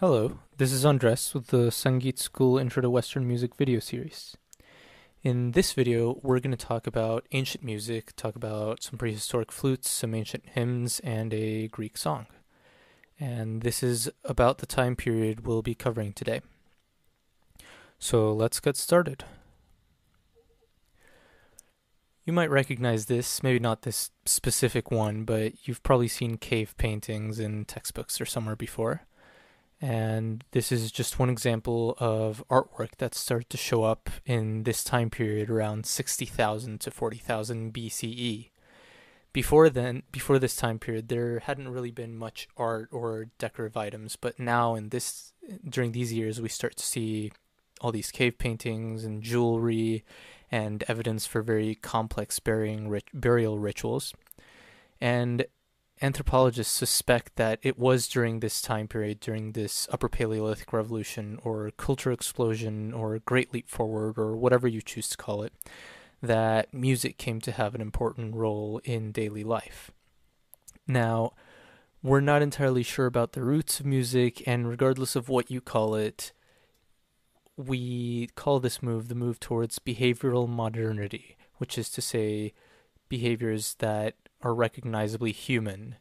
Hello, this is Andrés with the Sangeet School Intro to Western Music video series. In this video, we're going to talk about ancient music, talk about some prehistoric flutes, some ancient hymns, and a Greek song. And this is about the time period we'll be covering today. So let's get started. You might recognize this, maybe not this specific one, but you've probably seen cave paintings in textbooks or somewhere before. And this is just one example of artwork that started to show up in this time period around 60,000 to 40,000 BCE. Before this time period, there hadn't really been much art or decorative items, but now during these years, we start to see all these cave paintings and jewelry and evidence for very complex burial rituals. And anthropologists suspect that it was during this time period, during this Upper Paleolithic Revolution or Culture Explosion or Great Leap Forward or whatever you choose to call it, that music came to have an important role in daily life. Now, we're not entirely sure about the roots of music, and regardless of what you call it, we call this move the move towards behavioral modernity, which is to say behaviors that are recognizably human,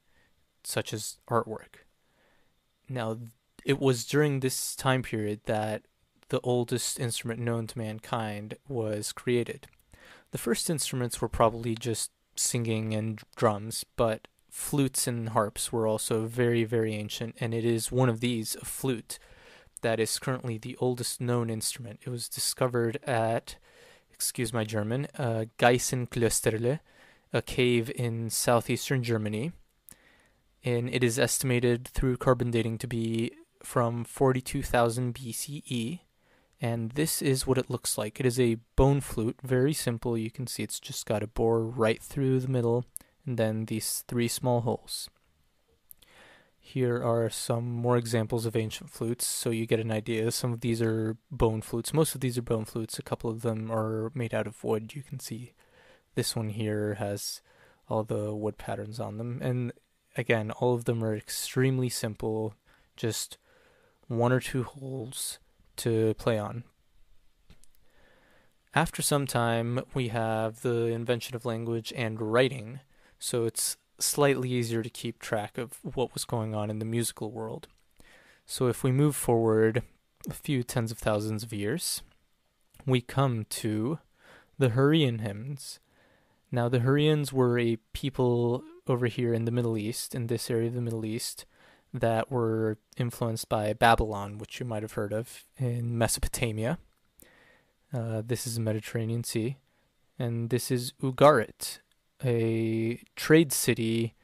such as artwork. Now, it was during this time period that the oldest instrument known to mankind was created. The first instruments were probably just singing and drums, but flutes and harps were also very, very ancient, and it is one of these, a flute, that is currently the oldest known instrument. It was discovered at, excuse my German, Geisenklösterle, a cave in southeastern Germany, and it is estimated through carbon dating to be from 42,000 BCE, and this is what it looks like. It is a bone flute, very simple. You can see it's just got a bore right through the middle, and then these three small holes. Here are some more examples of ancient flutes, so you get an idea. Some of these are bone flutes. Most of these are bone flutes. A couple of them are made out of wood. You can see this one here has all the wood patterns on them. And again, all of them are extremely simple, just one or two holes to play on. After some time, we have the invention of language and writing, so it's slightly easier to keep track of what was going on in the musical world. So if we move forward a few tens of thousands of years, we come to the Hurrian hymns. Now, the Hurrians were a people over here in the Middle East, in this area of the Middle East, that were influenced by Babylon, which you might have heard of, in Mesopotamia. This is the Mediterranean Sea. And this is Ugarit, a trade city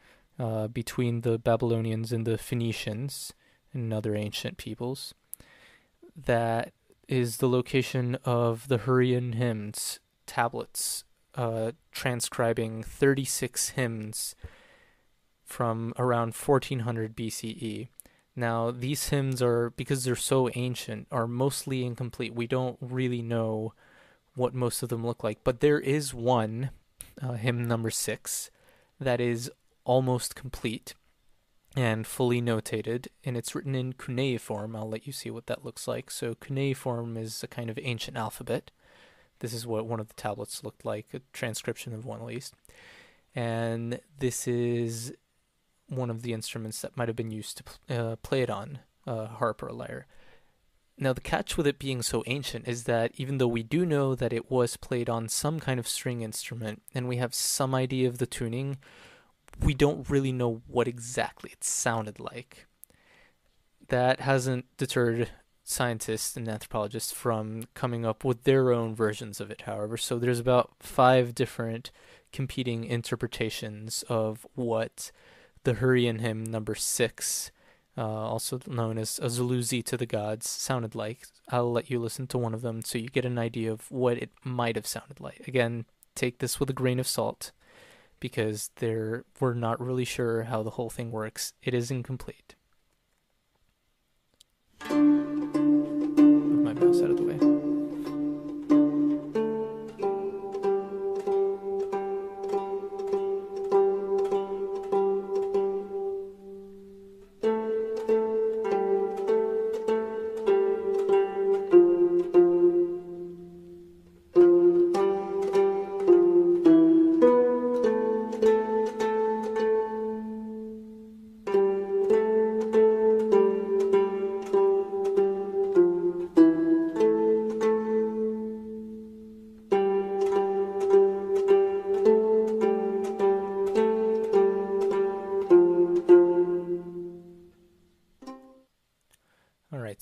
between the Babylonians and the Phoenicians and other ancient peoples. That is the location of the Hurrian hymns tablets, transcribing 36 hymns from around 1400 BCE. Now, these hymns are, because they're so ancient, are mostly incomplete. We don't really know what most of them look like, but there is one, hymn number 6, that is almost complete and fully notated, and it's written in cuneiform. I'll let you see what that looks like. So cuneiform is a kind of ancient alphabet. This is what one of the tablets looked like, a transcription of one at least. And this is one of the instruments that might have been used to play it on, a harp or a lyre. Now, the catch with it being so ancient is that even though we do know that it was played on some kind of string instrument, and we have some idea of the tuning, we don't really know what exactly it sounded like. That hasn't deterred scientists and anthropologists from coming up with their own versions of it, however. So there's about 5 different competing interpretations of what the Hurrian hymn number 6, also known as a Zuluzi to the Gods, sounded like. I'll let you listen to one of them so you get an idea of what it might have sounded like. Again, take this with a grain of salt, because we're not really sure how the whole thing works. It is incomplete. Move my mouse out of the way.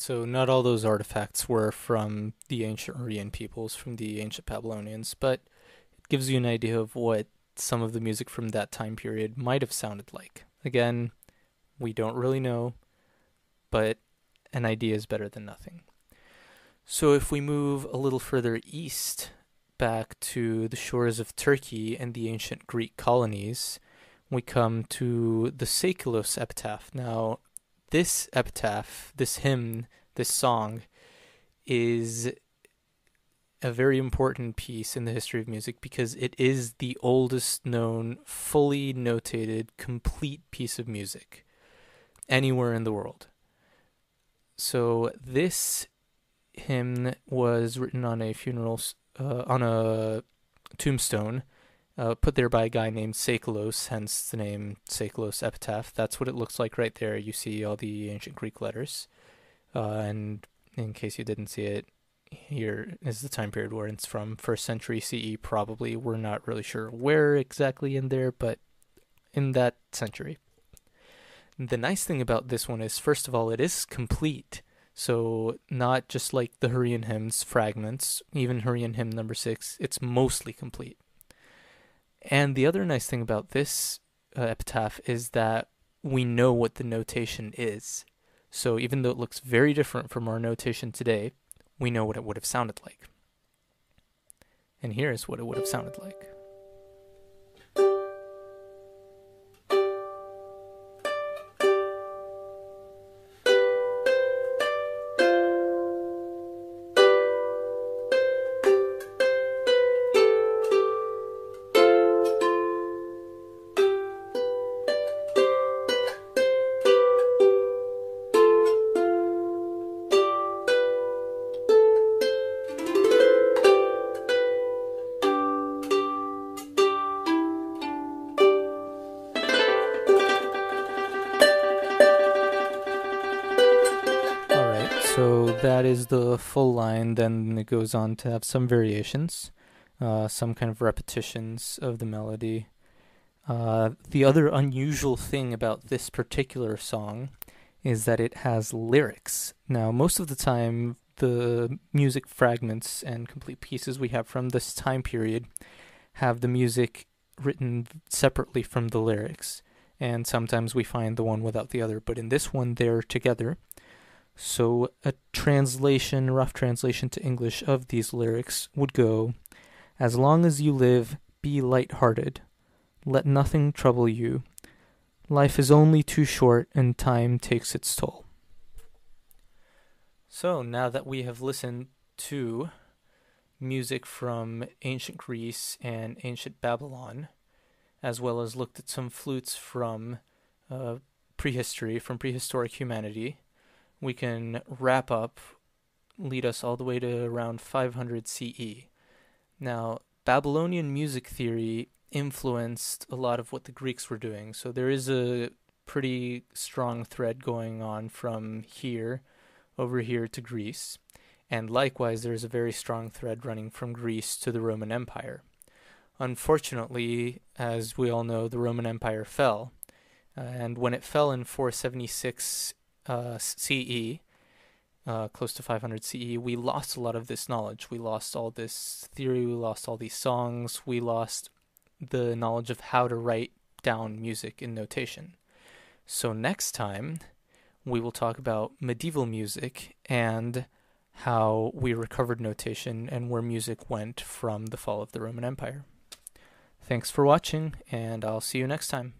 So not all those artifacts were from the ancient Aryan peoples, from the ancient Babylonians, but it gives you an idea of what some of the music from that time period might have sounded like. Again, we don't really know, but an idea is better than nothing. So if we move a little further east, back to the shores of Turkey and the ancient Greek colonies, we come to the Seikilos epitaph. Now, this epitaph, this hymn, this song, is a very important piece in the history of music because it is the oldest known, fully notated, complete piece of music anywhere in the world. So this hymn was written on a on a tombstone, put there by a guy named Seikilos, hence the name Seikilos epitaph. That's what it looks like right there. You see all the ancient Greek letters. And in case you didn't see it, here is the time period where it's from, 1st century CE probably. We're not really sure where exactly in there, but in that century. The nice thing about this one is, first of all, it is complete. So not just like the Hurrian hymns fragments, even Hurrian hymn number 6, it's mostly complete. And the other nice thing about this epitaph is that we know what the notation is. So even though it looks very different from our notation today, we know what it would have sounded like. And here's what it would have sounded like. So that is the full line, then it goes on to have some variations, some kind of repetitions of the melody. The other unusual thing about this particular song is that it has lyrics. Now, most of the time, the music fragments and complete pieces we have from this time period have the music written separately from the lyrics, and sometimes we find the one without the other, but in this one, they're together. So a translation, rough translation to English of these lyrics would go, "As long as you live, be light-hearted. Let nothing trouble you. Life is only too short and time takes its toll." So now that we have listened to music from ancient Greece and ancient Babylon, as well as looked at some flutes from prehistory, from prehistoric humanity, we can wrap up, lead us all the way to around 500 CE. Now, Babylonian music theory influenced a lot of what the Greeks were doing, so there is a pretty strong thread going on from here over here to Greece, and likewise there is a very strong thread running from Greece to the Roman Empire. Unfortunately, as we all know, the Roman Empire fell, and when it fell in 476 CE, close to 500 CE, we lost a lot of this knowledge. We lost all this theory, we lost all these songs, we lost the knowledge of how to write down music in notation. So next time, we will talk about medieval music and how we recovered notation and where music went from the fall of the Roman Empire. Thanks for watching, and I'll see you next time.